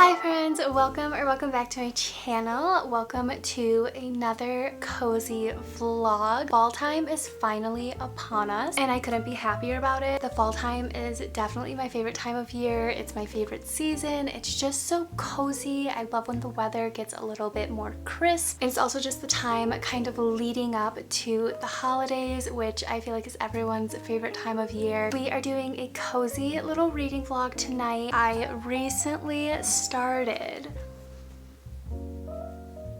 Hi friends, welcome back to my channel. Welcome to another cozy vlog. Fall time is finally upon us and I couldn't be happier about it. The fall time is definitely my favorite time of year. It's my favorite season. It's just so cozy. I love when the weather gets a little bit more crisp. It's also just the time kind of leading up to the holidays, which I feel like is everyone's favorite time of year. We are doing a cozy little reading vlog tonight. I recently started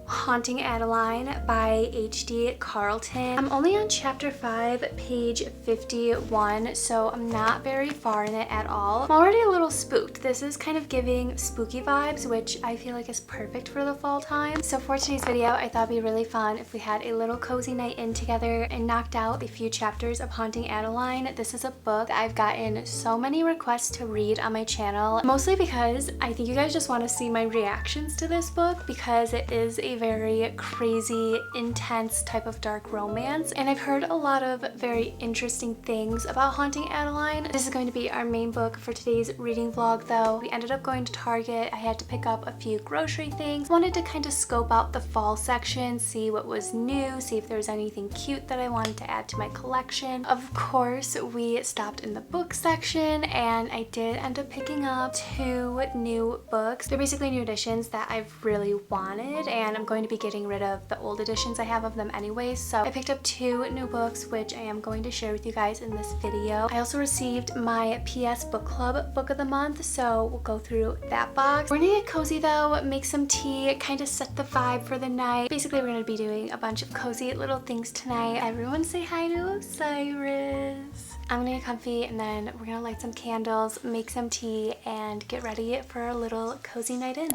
Haunting Adeline by H.D. Carlton. I'm only on chapter 5, page 51, so I'm not very far in it at all. I'm already a little spooked. This is kind of giving spooky vibes, which I feel like is perfect for the fall time. So for today's video, I thought it'd be really fun if we had a little cozy night in together and knocked out a few chapters of Haunting Adeline. This is a book that I've gotten so many requests to read on my channel, mostly because I think you guys just want to see my reactions to this book because it is a very crazy, intense type of dark romance, and I've heard a lot of very interesting things about Haunting Adeline. This is going to be our main book for today's reading vlog though. We ended up going to Target. I had to pick up a few grocery things. Wanted to kind of scope out the fall section, see what was new, see if there was anything cute that I wanted to add to my collection. Of course, we stopped in the book section and I did end up picking up 2 new books. They're basically new editions that I've really wanted, and I'm going to be getting rid of the old editions I have of them anyways. So I picked up 2 new books, which I am going to share with you guys in this video. I also received my PS Book Club Book of the Month, so we'll go through that box. We're gonna get cozy though, make some tea, kind of set the vibe for the night. Basically, we're gonna be doing a bunch of cozy little things tonight. Everyone say hi to Osiris. I'm gonna get comfy and then we're gonna light some candles, make some tea, and get ready for a little cozy night in.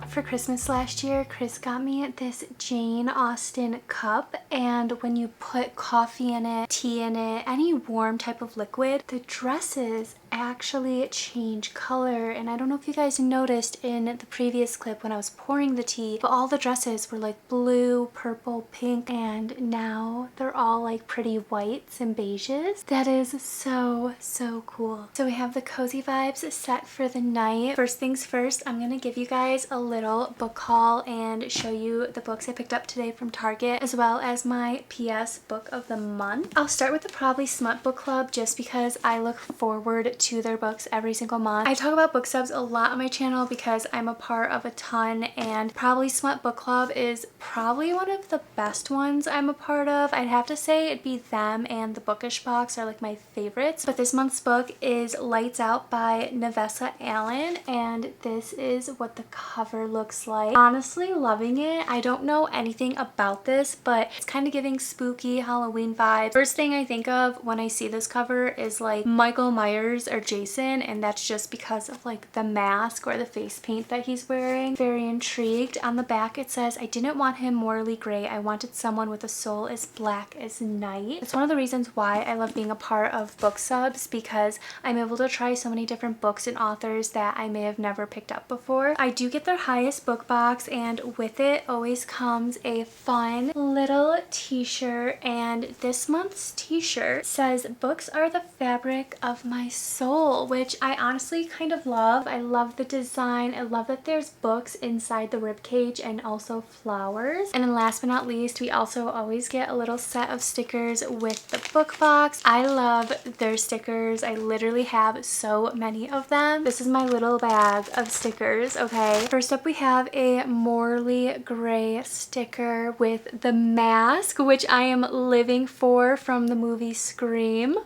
For Christmas last year, Chris got me this Jane Austen cup, and when you put coffee in it, tea in it, any warm type of liquid, the dresses actually change color. And I don't know if you guys noticed in the previous clip when I was pouring the tea, but all the dresses were like blue, purple, pink, and now they're all like pretty whites and beiges. That is so cool. So we have the cozy vibes set for the night. First things first, I'm gonna give you guys a little book haul and show you the books I picked up today from Target, as well as my PS Book of the Month. I'll start with the Probably Smut Book Club just because I look forward to their books every single month. I talk about book subs a lot on my channel because I'm a part of a ton, and Probably Smut Book Club is probably one of the best ones I'm a part of. I'd have to say it'd be them and the Bookish Box are like my favorites, but this month's book is Lights Out by Nevessa Allen, and this is what the cover looks like. Honestly, loving it. I don't know anything about this, but it's kind of giving spooky Halloween vibes. First thing I think of when I see this cover is like Michael Myers or Jason, and that's just because of like the mask or the face paint that he's wearing. Very intrigued. On the back it says, "I didn't want him morally gray. I wanted someone with a soul as black as night." It's one of the reasons why I love being a part of book subs, because I'm able to try so many different books and authors that I may have never picked up before. I do get their highest book box, and with it always comes a fun little t-shirt, and this month's t-shirt says, "Books are the fabric of my soul," which I honestly kind of love. I love the design. I love that there's books inside the ribcage and also flowers. And then last but not least, we also always get a little set of stickers with the book box. I love their stickers. I literally have so many of them. This is my little bag of stickers, okay? First up, we have a Morally Gray sticker with the mask, which I am living for, from the movie Scream.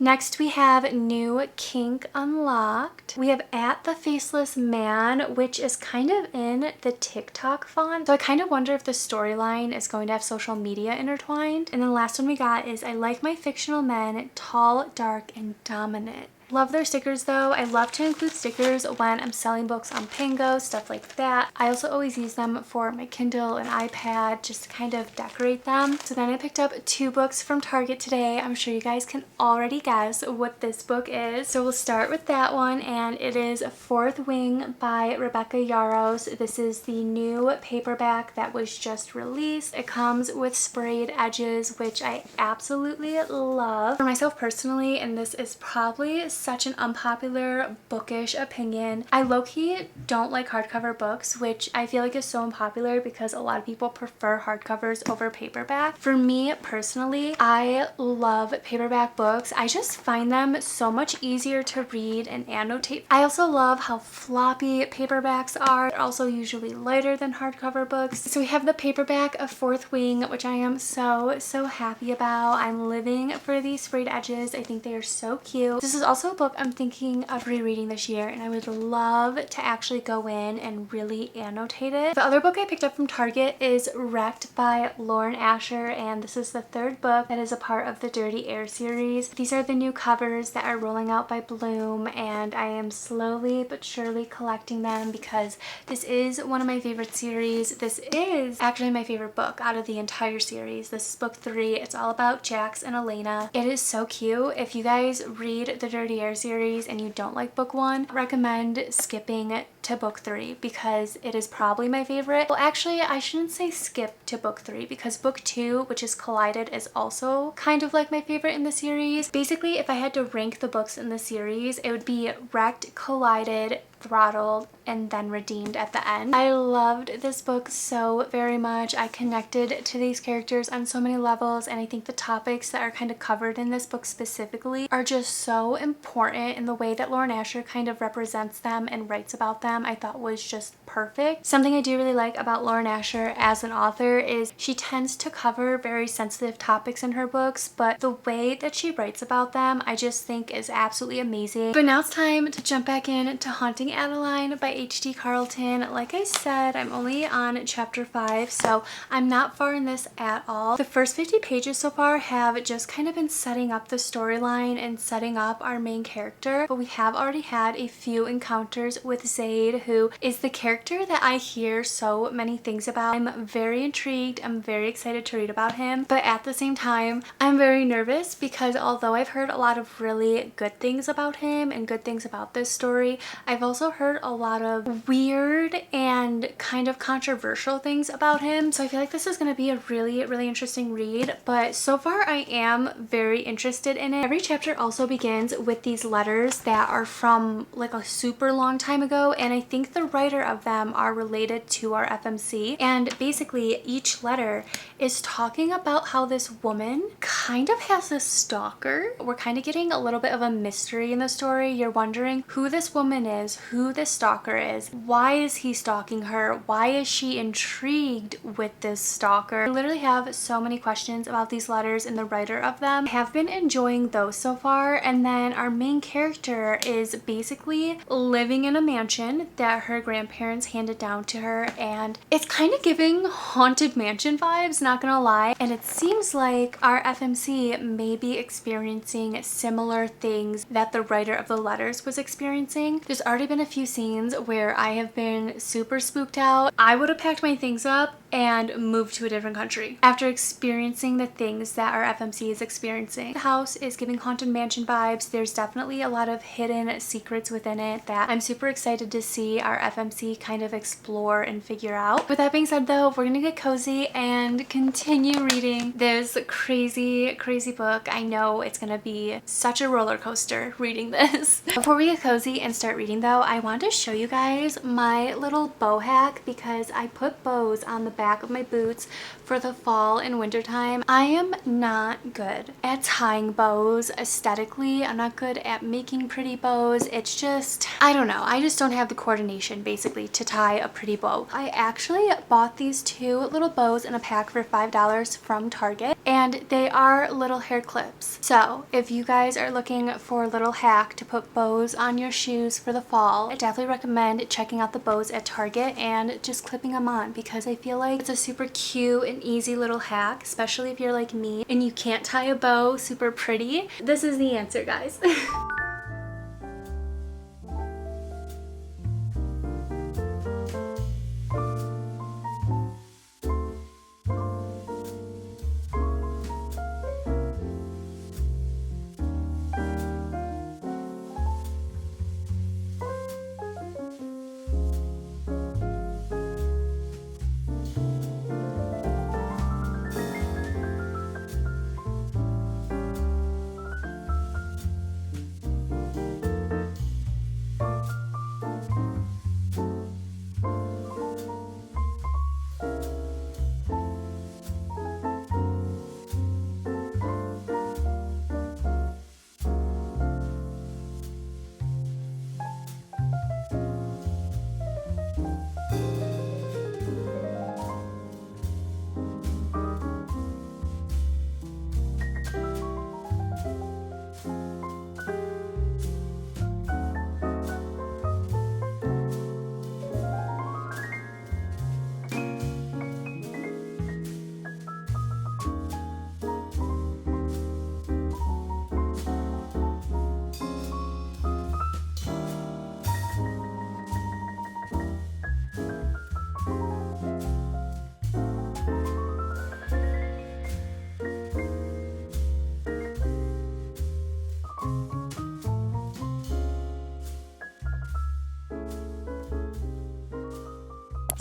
Next, we have New Kink Unlocked. We have At the Faceless Man, which is kind of in the TikTok font. So I kind of wonder if the storyline is going to have social media intertwined. And then the last one we got is I Like My Fictional Men, Tall, Dark, and Dominant. Love their stickers though. I love to include stickers when I'm selling books on Pango, stuff like that. I also always use them for my Kindle and iPad just to kind of decorate them. So then I picked up 2 books from Target today. I'm sure you guys can already guess what this book is. So we'll start with that one, and it is Fourth Wing by Rebecca Yarros. This is the new paperback that was just released. It comes with sprayed edges, which I absolutely love. For myself personally, and this is probably such an unpopular bookish opinion, I low-key don't like hardcover books, which I feel like is so unpopular because a lot of people prefer hardcovers over paperback. For me personally, I love paperback books. I just find them so much easier to read and annotate. I also love how floppy paperbacks are. They're also usually lighter than hardcover books. So we have the paperback of Fourth Wing, which I am so happy about. I'm living for these sprayed edges. I think they are so cute. This is also a book I'm thinking of rereading this year, and I would love to actually go in and really annotate it. The other book I picked up from Target is Wrecked by Lauren Asher, and this is the 3rd book that is a part of the Dirty Air series. These are the new covers that are rolling out by Bloom, and I am slowly but surely collecting them because this is one of my favorite series. This is actually my favorite book out of the entire series. This is book 3. It's all about Jax and Elena. It is so cute. If you guys read the Dirty Air series and you don't like book 1, I recommend skipping to book 3 because it is probably my favorite. Well, actually, I shouldn't say skip to book 3 because book 2, which is Collided, is also kind of like my favorite in the series. Basically, if I had to rank the books in the series, it would be Wrecked, Collided, Throttled, and then Redeemed at the end. I loved this book so very much. I connected to these characters on so many levels, and I think the topics that are kind of covered in this book specifically are just so important, in the way that Lauren Asher kind of represents them and writes about them I thought was just perfect. Something I do really like about Lauren Asher as an author is she tends to cover very sensitive topics in her books, but the way that she writes about them I just think is absolutely amazing. But now it's time to jump back in to Haunting Adeline by H.D. Carlton. Like I said, I'm only on chapter 5, so I'm not far in this at all. The first 50 pages so far have just kind of been setting up the storyline and setting up our main character, but we have already had a few encounters with Zaid, who is the character that I hear so many things about. I'm very intrigued. I'm very excited to read about him, but at the same time, I'm very nervous because although I've heard a lot of really good things about him and good things about this story, I've also heard a lot of weird and kind of controversial things about him. So I feel like this is going to be a really interesting read, but so far I am very interested in it. Every chapter also begins with these letters that are from like a super long time ago, and I think the writer of them are related to our FMC, and basically each letter is talking about how this woman kind of has a stalker. We're kind of getting a little bit of a mystery in the story. You're wondering who this woman is, who this stalker is, why is he stalking her, why is she intrigued with this stalker. I literally have so many questions about these letters and the writer of them. I have been enjoying those so far, and then our main character is basically living in a mansion that her grandparents handed down to her, and it's kind of giving haunted mansion vibes, not gonna lie, and it seems like our FMC may be experiencing similar things that the writer of the letters was experiencing. There's already been a few scenes where I have been super spooked out. I would have packed my things up and moved to a different country after experiencing the things that our FMC is experiencing. The house is giving haunted mansion vibes. There's definitely a lot of hidden secrets within it that I'm super excited to see our FMC kind of explore and figure out. With that being said though, we're gonna get cozy and continue reading this crazy book. I know it's gonna be such a roller coaster reading this. Before we get cozy and start reading though, I want to show you guys my little bow hack because I put bows on the back of my boots for the fall and winter time. I am not good at tying bows aesthetically. I'm not good at making pretty bows. It's just, I don't know. I just don't have the coordination basically to tie a pretty bow. I actually bought these 2 little bows in a pack for $5 from Target, and they are little hair clips. So if you guys are looking for a little hack to put bows on your shoes for the fall, I definitely recommend checking out the bows at Target and just clipping them on because I feel like it's a super cute and easy little hack, especially if you're like me and you can't tie a bow super pretty. This is the answer, guys.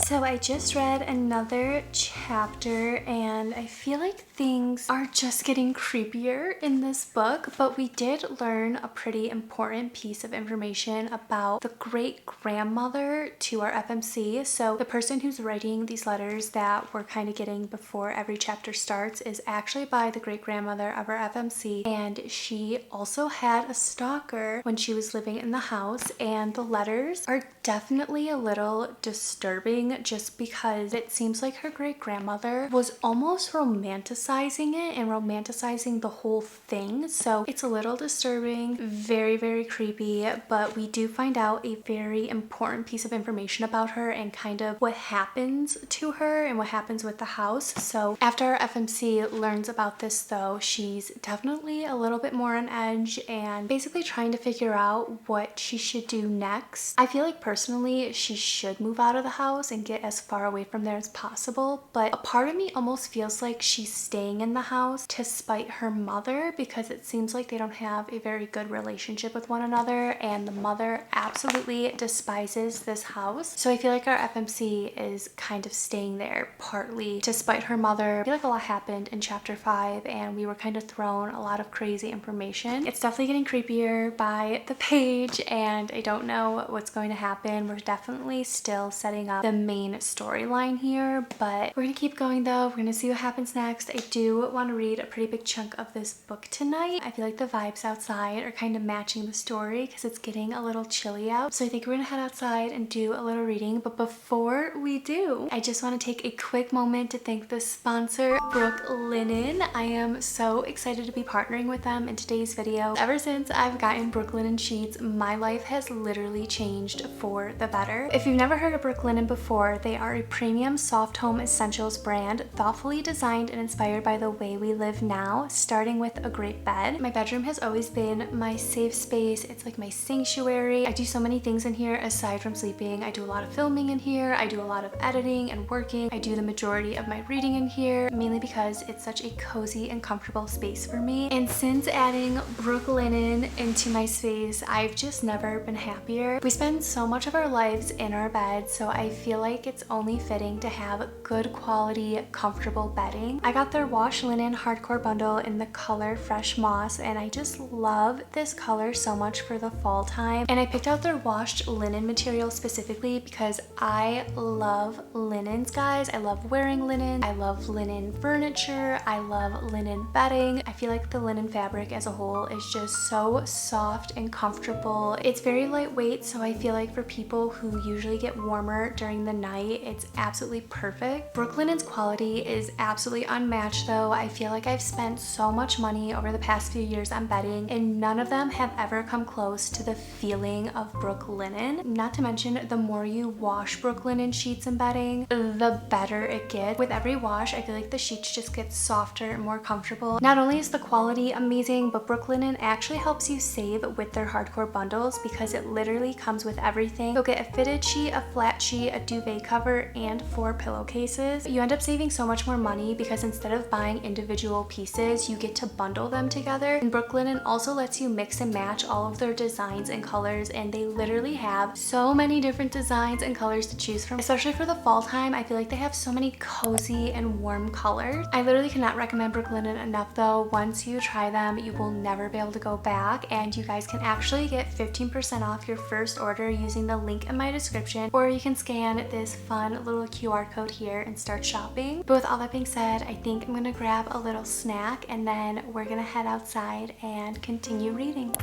So I just read another chapter and I feel like things are just getting creepier in this book, but we did learn a pretty important piece of information about the great grandmother to our FMC. So the person who's writing these letters that we're kind of getting before every chapter starts is actually by the great grandmother of our FMC, and she also had a stalker when she was living in the house, and the letters are definitely a little disturbing just because it seems like her great grandmother was almost romanticizing it and romanticizing the whole thing. So it's a little disturbing, very, very creepy, but we do find out a very important piece of information about her and kind of what happens to her and what happens with the house. So after our FMC learns about this though, she's definitely a little bit more on edge and basically trying to figure out what she should do next. I feel like personally she should move out of the house and get as far away from there as possible, but a part of me almost feels like she's staying in the house to spite her mother because it seems like they don't have a very good relationship with one another and the mother absolutely despises this house. So I feel like our FMC is kind of staying there partly to spite her mother. I feel like a lot happened in chapter 5 and we were kind of thrown a lot of crazy information. It's definitely getting creepier by the page and I don't know what's going to happen. We're definitely still setting up the main storyline here, but we're gonna keep going though. We're gonna see what happens next. I do want to read a pretty big chunk of this book tonight. I feel like the vibes outside are kind of matching the story because it's getting a little chilly out. So I think we're gonna head outside and do a little reading. But before we do, I just want to take a quick moment to thank the sponsor, Brooklinen. I am so excited to be partnering with them in today's video. Ever since I've gotten Brooklinen sheets, my life has literally changed for the better. If you've never heard of Brooklinen before, they are a premium soft home essentials brand, thoughtfully designed and inspired by the way we live now, starting with a great bed. My bedroom has always been my safe space. It's like my sanctuary. I do so many things in here aside from sleeping. I do a lot of filming in here. I do a lot of editing and working. I do the majority of my reading in here, mainly because it's such a cozy and comfortable space for me. And since adding Brooklinen into my space, I've just never been happier. We spend so much of our lives in our bed, so I feel like it's only fitting to have good quality, comfortable bedding. I got their wash linen hardcore bundle in the color Fresh Moss, and I just love this color so much for the fall time. And I picked out their washed linen material specifically because I love linens, guys. I love wearing linen. I love linen furniture. I love linen bedding. I feel like the linen fabric as a whole is just so soft and comfortable. It's very lightweight, so I feel like for people who usually get warmer during the night, it's absolutely perfect. Brooklinen's quality is absolutely unmatched though. I feel like I've spent so much money over the past few years on bedding and none of them have ever come close to the feeling of Brooklinen. Not to mention, the more you wash Brooklinen sheets and bedding, the better it gets. With every wash, I feel like the sheets just get softer and more comfortable. Not only is the quality amazing, but Brooklinen actually helps you save with their hardcore bundles because it literally comes with everything. You'll get a fitted sheet, a flat sheet, a duvet cover, and 4 pillowcases. You end up saving so much more money because instead of buying individual pieces, you get to bundle them together. And Brooklinen also lets you mix and match all of their designs and colors, and they literally have so many different designs and colors to choose from. Especially for the fall time, I feel like they have so many cozy and warm colors. I literally cannot recommend Brooklinen enough though. Once you try them, you will never be able to go back, and you guys can actually get 15% off your first order using the link in my description, or you can scan this fun little QR code here and start shopping. But with all that being said, I think I'm gonna grab a little snack and then we're gonna head outside and continue reading.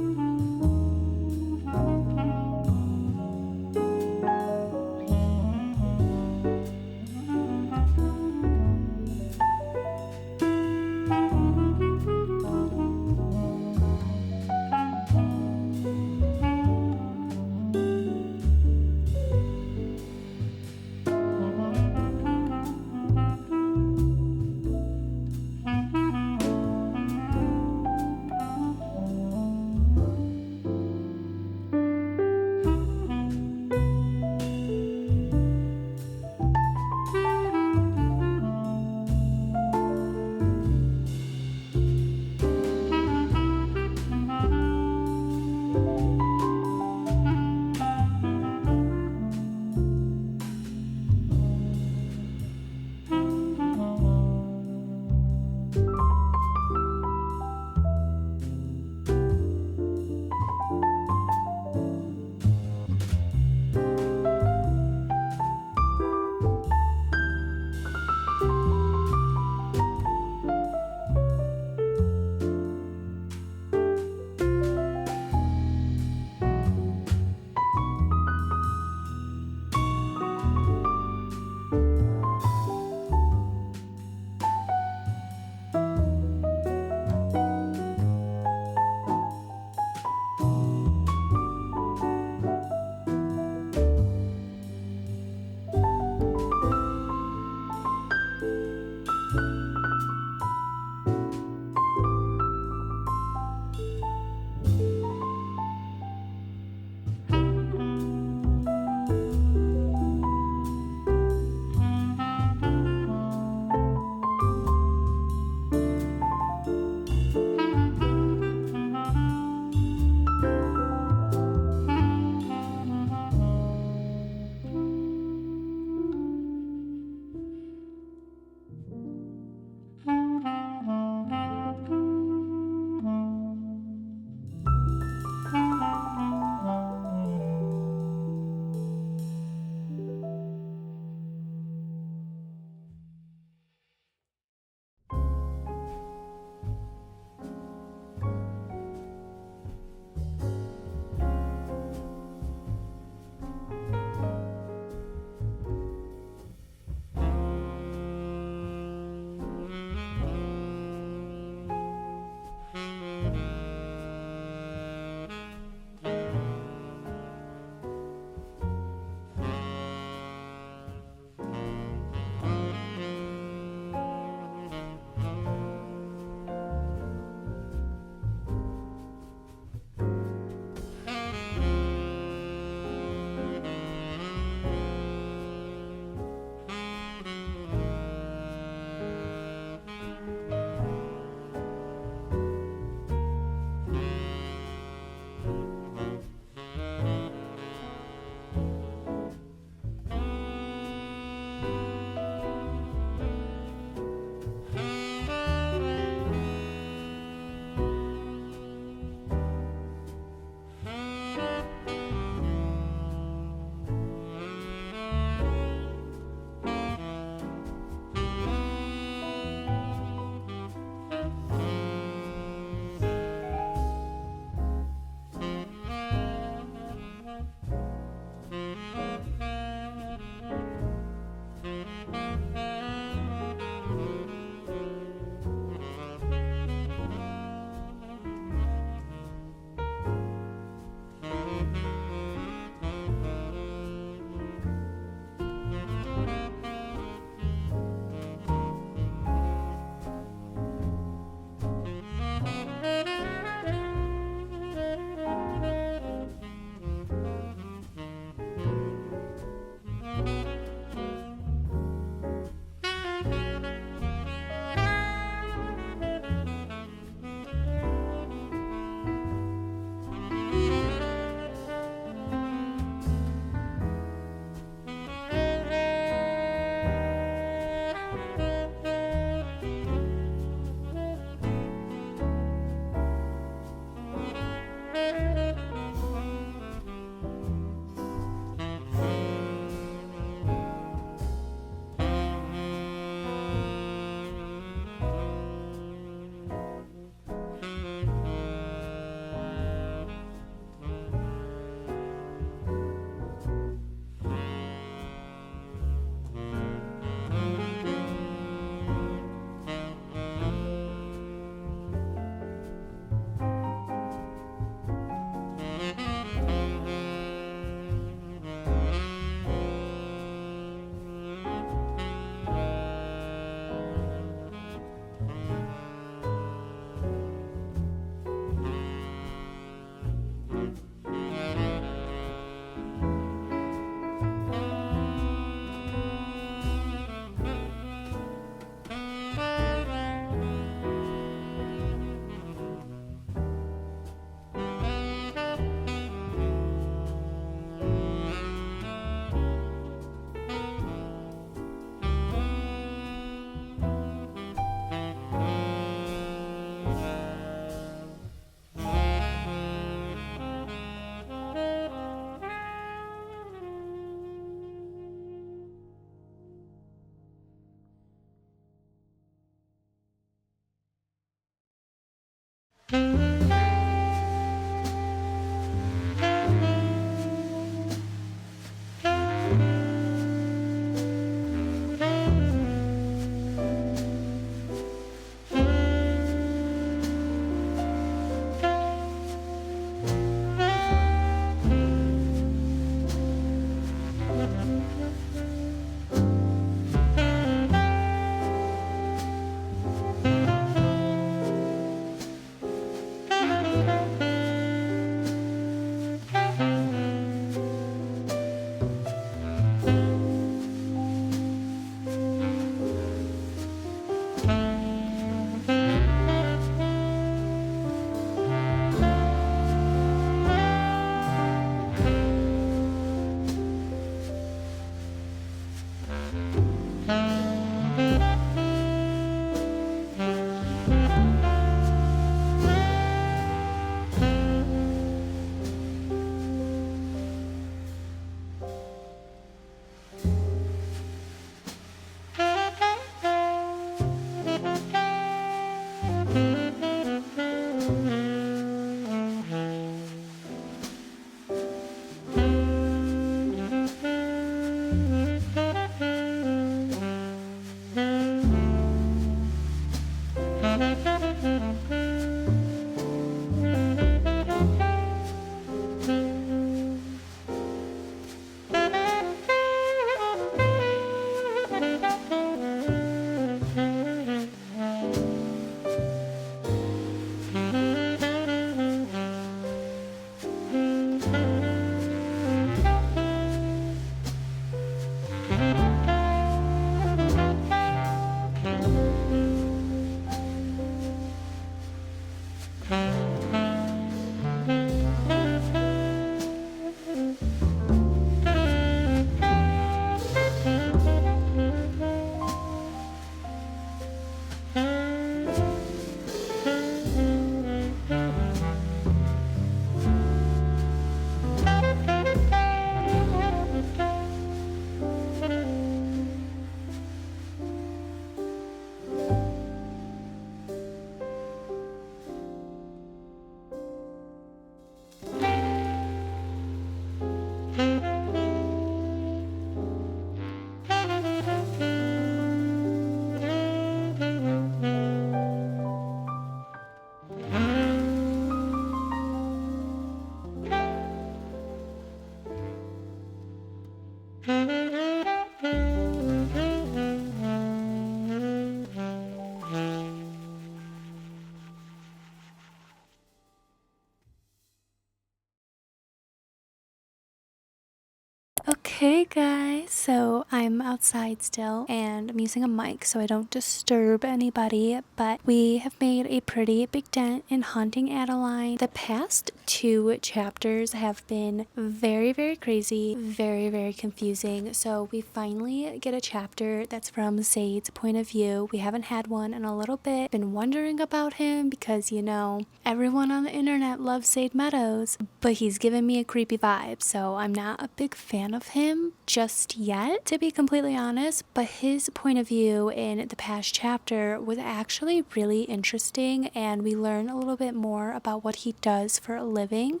Okay guys, so I'm outside still and I'm using a mic so I don't disturb anybody, but we have made a pretty big dent in hunting Adeline. The past 2 chapters have been very crazy, very confusing. So we finally get a chapter that's from Zaid's point of view. We haven't had one in a little bit. Been wondering about him because, you know, everyone on the internet loves Zaid Meadows, but he's giving me a creepy vibe, so I'm not a big fan of him just yet, to be completely honest. But his point of view in the past chapter was actually really interesting, and we learn a little bit more about what he does for a living.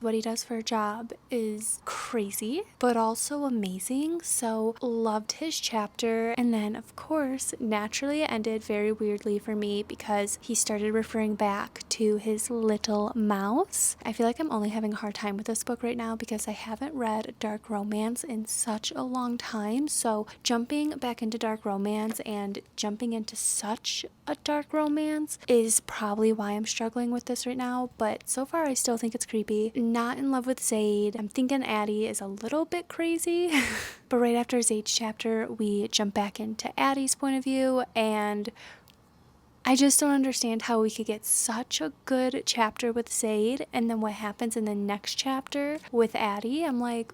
What he does for a job is crazy, but also amazing. So loved his chapter. And then of course, naturally it ended very weirdly for me because he started referring back to his little mouse. I feel like I'm only having a hard time with this book right now because I haven't read dark romance in such a long time. So jumping back into dark romance and jumping into such a dark romance is probably why I'm struggling with this right now. But so far I still think it's creepy. Not in love with Zaid. I'm thinking Addie is a little bit crazy. But right after Zaid's chapter, we jump back into Addie's point of view, and I just don't understand how we could get such a good chapter with Zaid, and then what happens in the next chapter with Addie. I'm like,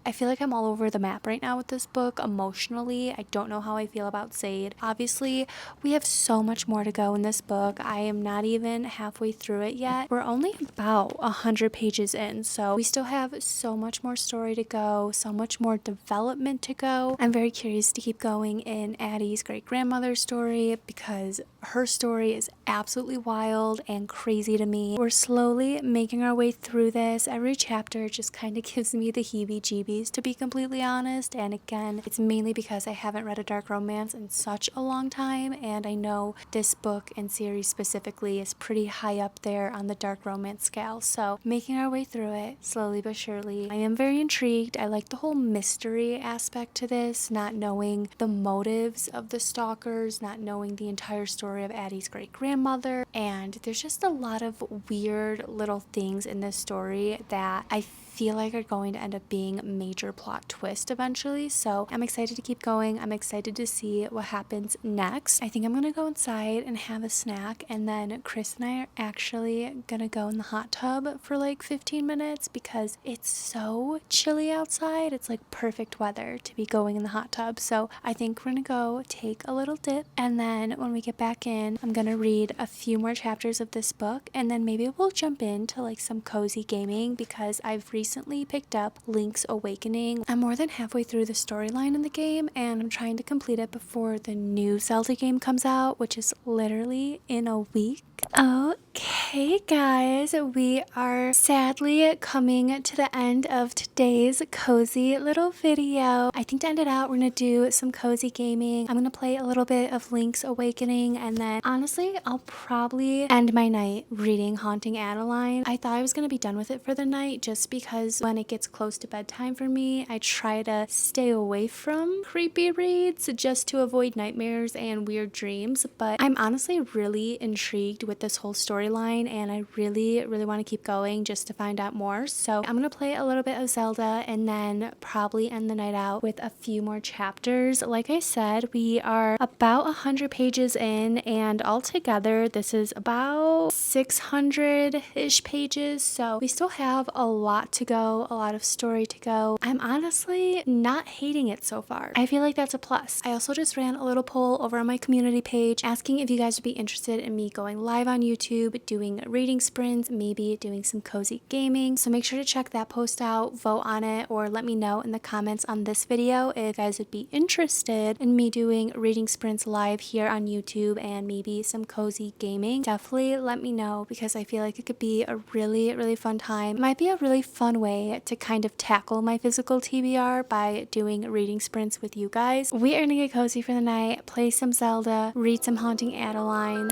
I feel like I'm all over the map right now with this book emotionally. I don't know how I feel about Zaid. Obviously, we have so much more to go in this book. I am not even halfway through it yet. We're only about 100 pages in, so we still have so much more story to go, so much more development to go. I'm very curious to keep going in Addie's great-grandmother's story because Her story is absolutely wild and crazy to me. We're slowly making our way through this. Every chapter just kind of gives me the heebie-jeebies, to be completely honest. And again, it's mainly because I haven't read a dark romance in such a long time, and I know this book and series specifically is pretty high up there on the dark romance scale. So making our way through it slowly but surely. I am very intrigued. I like the whole mystery aspect to this, not knowing the motives of the stalkers, not knowing the entire story of Addie's great grandmother, and there's just a lot of weird little things in this story that I feel like are going to end up being major plot twist eventually. So I'm excited to keep going. I'm excited to see what happens next. I think I'm gonna go inside and have a snack, and then Chris and I are actually gonna go in the hot tub for like 15 minutes because it's so chilly outside. It's like perfect weather to be going in the hot tub. So I think we're gonna go take a little dip, and then when we get back in, I'm gonna read a few more chapters of this book, and then maybe we'll jump into like some cozy gaming because I've recently picked up Link's Awakening. I'm more than halfway through the storyline in the game, and I'm trying to complete it before the new Zelda game comes out, which is literally in a week. Okay guys, we are sadly coming to the end of today's cozy little video. I think to end it out, we're gonna do some cozy gaming. I'm gonna play a little bit of Link's Awakening, and then honestly, I'll probably end my night reading Haunting Adeline. I thought I was gonna be done with it for the night just because when it gets close to bedtime for me, I try to stay away from creepy reads just to avoid nightmares and weird dreams. But I'm honestly really intrigued with this whole storyline, and I really want to keep going just to find out more. So I'm gonna play a little bit of Zelda and then probably end the night out with a few more chapters. Like I said, we are about 100 pages in, and altogether this is about 600-ish pages, so we still have a lot to go, a lot of story to go. I'm honestly not hating it so far. I feel like that's a plus. I also just ran a little poll over on my community page asking if you guys would be interested in me going live on YouTube, doing reading sprints, maybe doing some cozy gaming. So make sure to check that post out, vote on it, or let me know in the comments on this video if you guys would be interested in me doing reading sprints live here on YouTube and maybe some cozy gaming. Definitely let me know because I feel like it could be a really fun time. It might be a really fun way to kind of tackle my physical TBR by doing reading sprints with you guys. We are gonna get cozy for the night, play some Zelda, read some Haunting Adeline.